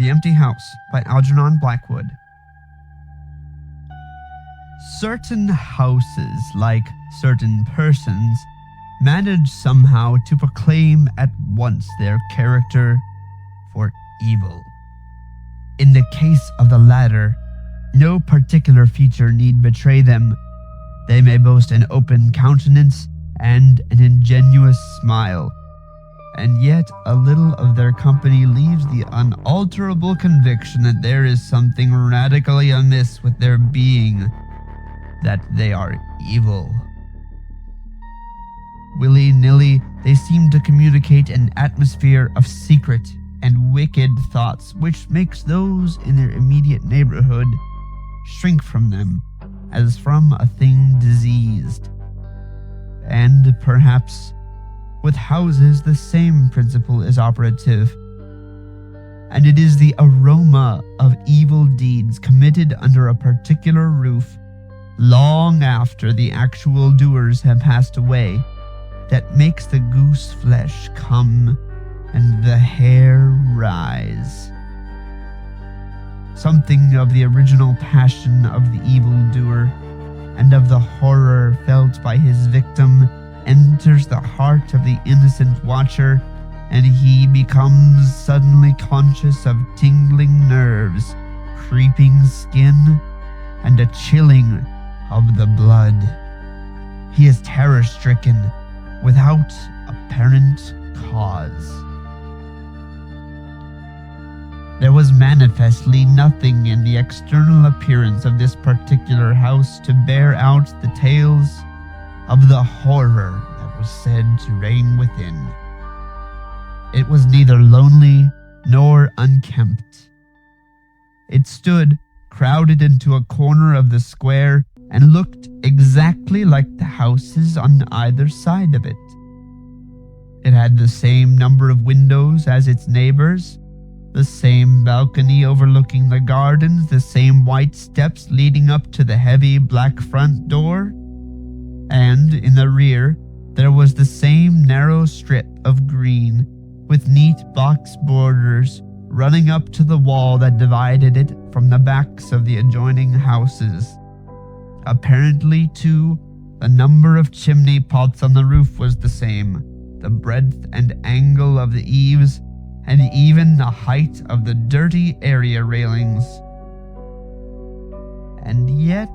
The Empty House by Algernon Blackwood. Certain houses, like certain persons, manage somehow to proclaim at once their character for evil. In the case of the latter, no particular feature need betray them. They may boast an open countenance and an ingenuous smile, and yet a little of their company leaves the unalterable conviction that there is something radically amiss with their being, that they are evil. Willy-nilly, they seem to communicate an atmosphere of secret and wicked thoughts which makes those in their immediate neighborhood shrink from them as from a thing diseased. And perhaps with houses the same principle is operative, and it is the aroma of evil deeds committed under a particular roof long after the actual doers have passed away that makes the goose flesh come and the hair rise. Something of the original passion of the evildoer and of the horror felt by his victim enters the heart of the innocent watcher, and he becomes suddenly conscious of tingling nerves, creeping skin, and a chilling of the blood. He is terror-stricken without apparent cause. There was manifestly nothing in the external appearance of this particular house to bear out the tales of the horror that was said to reign within. It was neither lonely nor unkempt. It stood crowded into a corner of the square and looked exactly like the houses on either side of it. It had the same number of windows as its neighbors, the same balcony overlooking the gardens, the same white steps leading up to the heavy black front door, and in the rear there was the same narrow strip of green with neat box borders running up to the wall that divided it from the backs of the adjoining houses. Apparently, too, the number of chimney pots on the roof was the same, the breadth and angle of the eaves, and even the height of the dirty area railings. And yet,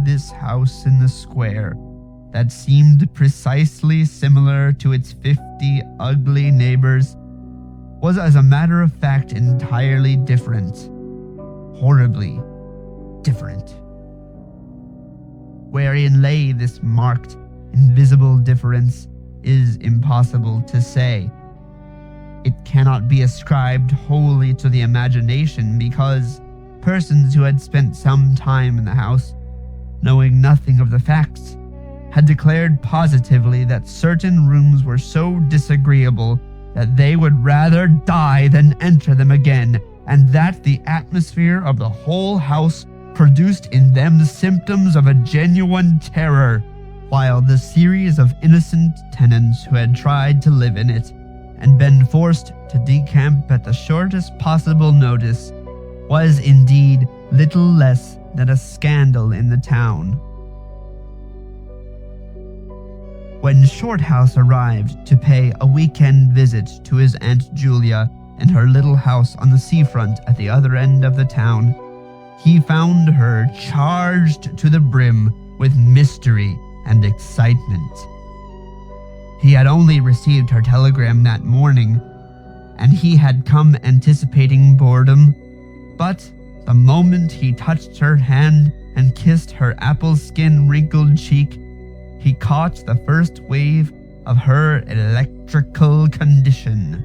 this house in the square, that seemed precisely similar to its 50 ugly neighbors, was as a matter of fact entirely different. Horribly different. Wherein lay this marked, invisible difference is impossible to say. It cannot be ascribed wholly to the imagination, because persons who had spent some time in the house, knowing nothing of the facts, had declared positively that certain rooms were so disagreeable that they would rather die than enter them again, and that the atmosphere of the whole house produced in them the symptoms of a genuine terror, while the series of innocent tenants who had tried to live in it and been forced to decamp at the shortest possible notice was indeed little less than a scandal in the town. When Shorthouse arrived to pay a weekend visit to his Aunt Julia in her little house on the seafront at the other end of the town, he found her charged to the brim with mystery and excitement. He had only received her telegram that morning, and he had come anticipating boredom, but the moment he touched her hand and kissed her apple-skin wrinkled cheek, he caught the first wave of her electrical condition.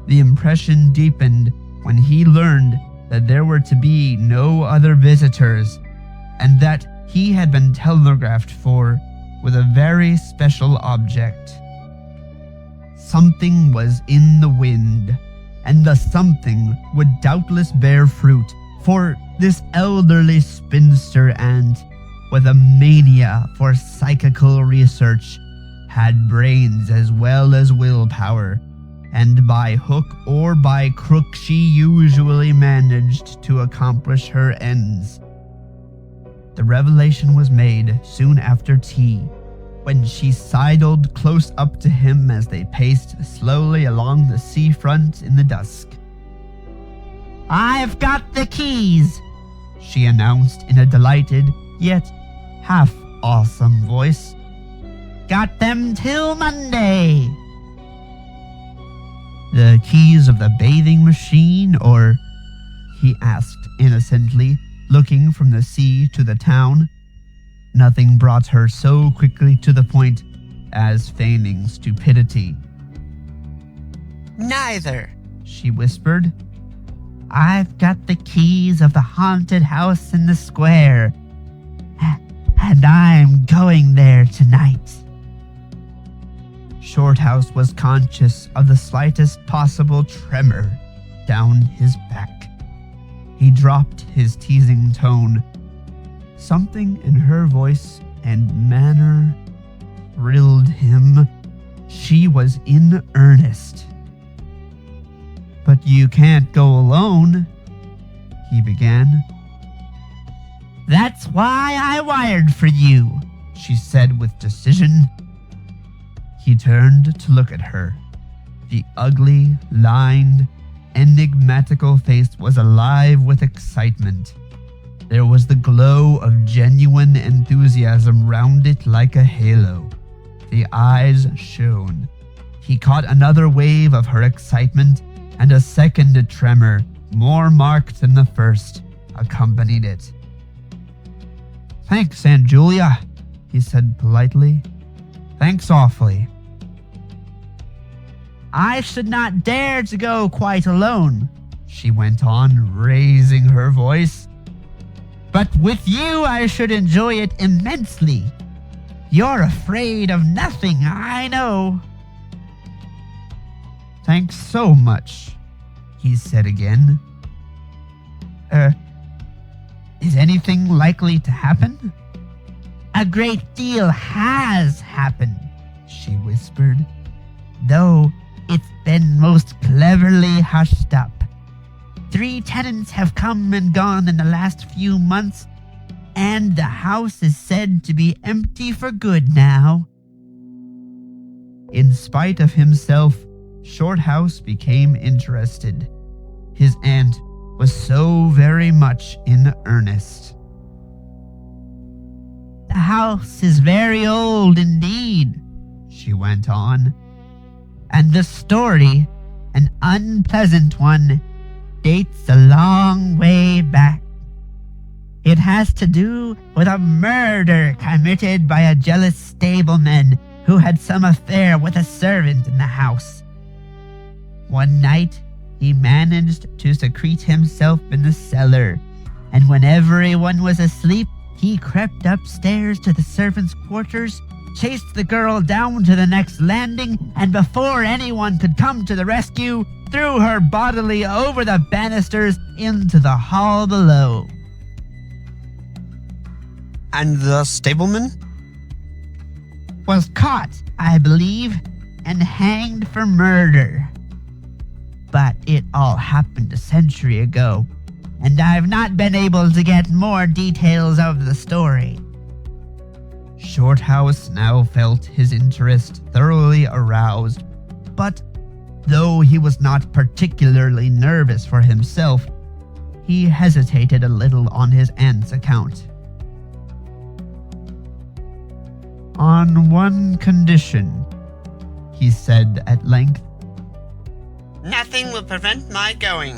The impression deepened when he learned that there were to be no other visitors, and that he had been telegraphed for with a very special object. Something was in the wind, and the something would doubtless bear fruit, for this elderly spinster aunt, with a mania for psychical research, had brains as well as willpower, and by hook or by crook she usually managed to accomplish her ends. The revelation was made soon after tea, when she sidled close up to him as they paced slowly along the seafront in the dusk. "I've got the keys," she announced in a delighted, yet half-awesome voice. "Got them till Monday." "The keys of the bathing machine, or?" he asked innocently, looking from the sea to the town. Nothing brought her so quickly to the point as feigning stupidity. "Neither," she whispered. "I've got the keys of the haunted house in the square, and I'm going there tonight." Shorthouse was conscious of the slightest possible tremor down his back. He dropped his teasing tone. Something in her voice and manner thrilled him. She was in earnest. "But you can't go alone," he began. "That's why I wired for you," she said with decision. He turned to look at her. The ugly, lined, enigmatical face was alive with excitement. There was the glow of genuine enthusiasm round it like a halo. The eyes shone. He caught another wave of her excitement, and a second tremor, more marked than the first, accompanied it. "Thanks, Aunt Julia," he said politely. "Thanks awfully." "I should not dare to go quite alone," she went on, raising her voice. "But with you I should enjoy it immensely. You're afraid of nothing, I know." "Thanks so much," he said again. Is anything likely to happen?" "A great deal has happened," she whispered, "though it's been most cleverly hushed up. 3 tenants have come and gone in the last few months, and the house is said to be empty for good now." In spite of himself, Shorthouse became interested. His aunt was so very much in earnest. "The house is very old indeed," she went on, "and the story, an unpleasant one, dates a long way back. It has to do with a murder committed by a jealous stableman who had some affair with a servant in the house. One night, he managed to secrete himself in the cellar, and when everyone was asleep, he crept upstairs to the servants' quarters, chased the girl down to the next landing, and before anyone could come to the rescue, threw her bodily over the banisters into the hall below." "And the stableman?" "Was caught, I believe, and hanged for murder. But it all happened a century ago, and I've not been able to get more details of the story." Shorthouse now felt his interest thoroughly aroused, but though he was not particularly nervous for himself, he hesitated a little on his aunt's account. "On one condition," he said at length. "Nothing will prevent my going,"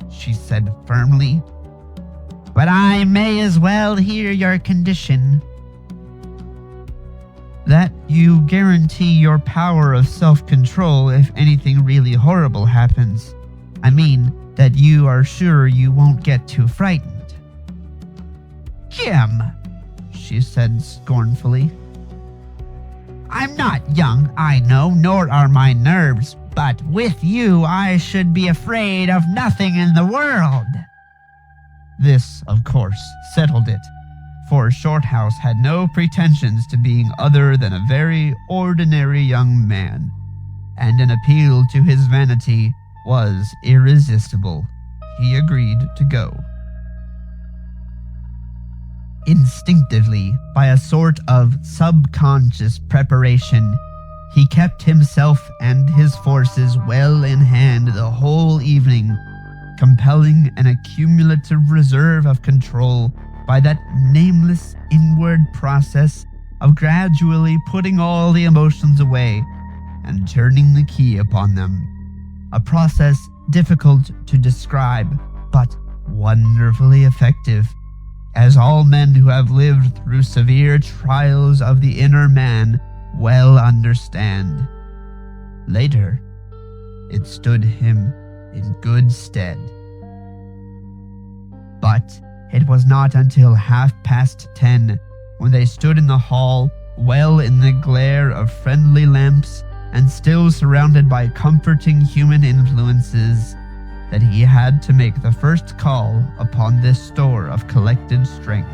she said firmly. "But I may as well hear your condition." "That you guarantee your power of self-control if anything really horrible happens. I mean, that you are sure you won't get too frightened." "Jim," she said scornfully. "I'm not young, I know, nor are my nerves, but with you I should be afraid of nothing in the world." This, of course, settled it, for Shorthouse had no pretensions to being other than a very ordinary young man, and an appeal to his vanity was irresistible. He agreed to go. Instinctively, by a sort of subconscious preparation, he kept himself and his forces well in hand the whole evening, compelling an accumulative reserve of control by that nameless inward process of gradually putting all the emotions away and turning the key upon them. A process difficult to describe, but wonderfully effective, as all men who have lived through severe trials of the inner man well understand. Later, it stood him in good stead. But it was not until 10:30, when they stood in the hall, well in the glare of friendly lamps and still surrounded by comforting human influences, that he had to make the first call upon this store of collected strength.